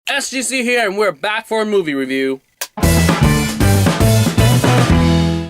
SGC here, and we're back for a movie review.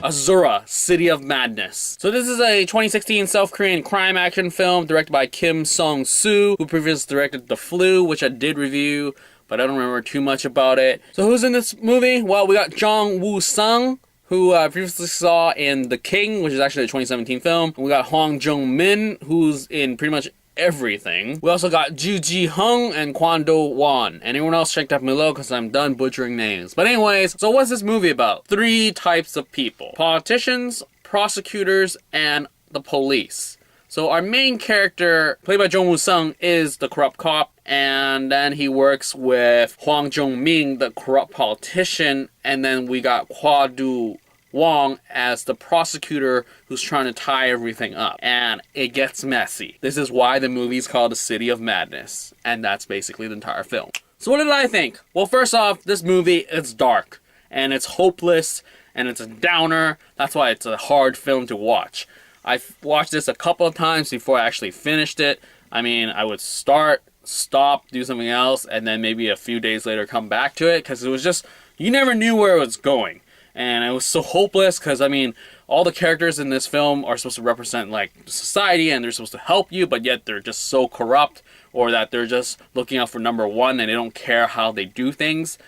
Asura, City of Madness. So this is a 2016 South Korean crime action film directed by Kim Song-soo, who previously directed The Flu, which I did review, but I don't remember too much about it. So who's in this movie? Well, we got Jung Woo-sung, who I previously saw in The King, which is actually a 2017 film. And we got Hwang Jung-min, who's in pretty much everything. We also got Ji-hoon and Kwak Do-won. Anyone else check that below because I'm done butchering names. But anyways, so what's this movie about? Three types of people: politicians, prosecutors, and the police. So our main character, played by Jung Woo-sung, is the corrupt cop, and then he works with Hwang Jung-min, the corrupt politician, and then we got Kwak Do-won as the prosecutor who's trying to tie everything up. And it gets messy. This is why the movie's called The City of Madness, and that's basically the entire film. So what did I think? Well, first off, this movie is dark, and it's hopeless, and it's a downer. That's why it's a hard film to watch. I've watched this a couple of times before I actually finished it. I mean, I would start, stop, do something else, and then maybe a few days later come back to it, because it was just, you never knew where it was going. And it was so hopeless, because, I mean, all the characters in this film are supposed to represent, like, society, and they're supposed to help you, but yet they're just so corrupt, or that they're just looking out for number one, and they don't care how they do things.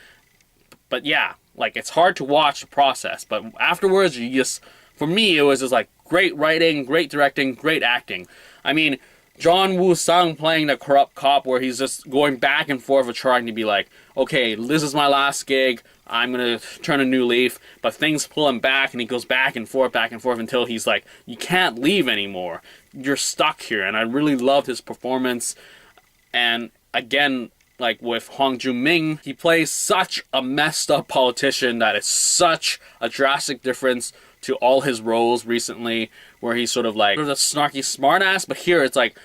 But yeah, like, it's hard to watch the process, but afterwards, you just, for me, it was just like, great writing, great directing, great acting. I mean, Jung Woo-sung playing the corrupt cop, where he's just going back and forth of trying to be like, okay, this is my last gig, I'm gonna turn a new leaf, but things pull him back, and he goes back and forth until he's like, you can't leave anymore, you're stuck here. And I really loved his performance. And again, like with Hwang Jung-min, he plays such a messed up politician that it's such a drastic difference to all his roles recently, where he's sort of like a snarky smartass, but here it's like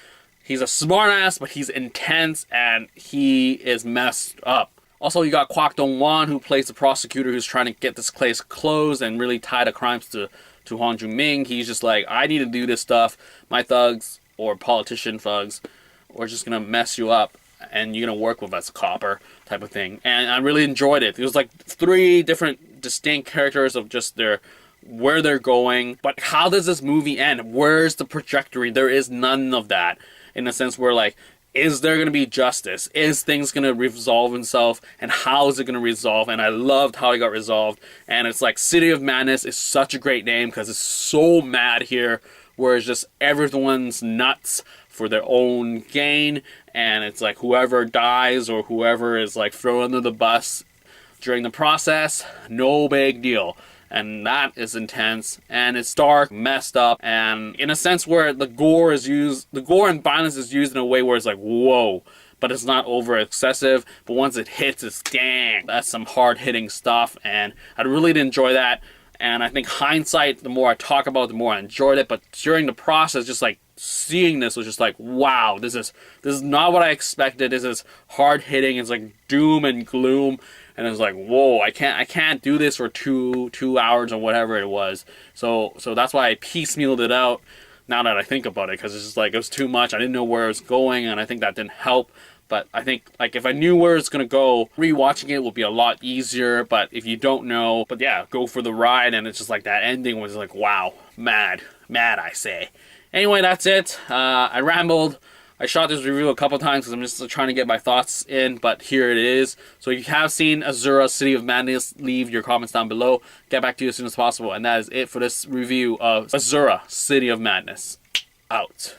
he's a smartass, but he's intense and he is messed up. Also, you got Kwak Do-won, who plays the prosecutor who's trying to get this case closed and really tie the crimes to Hwang Jung-min. He's just like, I need to do this stuff. My thugs, or politician thugs, are just gonna mess you up, and you're gonna work with us, copper, type of thing. And I really enjoyed it. It was like three different distinct characters of just where they're going. But how does this movie end? Where's the trajectory? There is none of that. In a sense where, like, is there going to be justice? Is things going to resolve themselves? And how is it going to resolve? And I loved how it got resolved. And it's like, City of Madness is such a great name because it's so mad here, where it's just everyone's nuts for their own gain. And it's like whoever dies or whoever is like thrown under the bus during the process, no big deal. And that is intense, and it's dark, messed up, and in a sense where the gore and violence is used in a way where it's like, whoa, but it's not over excessive. But once it hits, it's dang, that's some hard-hitting stuff, and I really did enjoy that. And I think hindsight, the more I talk about it, the more I enjoyed it. But during the process, just like seeing this was just like, wow, this is not what I expected. This is hard-hitting. It's like doom and gloom. And it's like, whoa, I can't do this for two hours or whatever it was. So that's why I piecemealed it out now that I think about it, because it's just like, it was too much. I didn't know where it was going, and I think that didn't help. But I think, like, if I knew where it's gonna go, rewatching it would be a lot easier. But if you don't know, but yeah, go for the ride. And it's just like, that ending was like, wow, mad, I say. Anyway, that's it. I rambled. I shot this review a couple times because I'm just trying to get my thoughts in, but here it is. So if you have seen Asura, City of Madness, leave your comments down below. Get back to you as soon as possible. And that is it for this review of Asura, City of Madness. Out.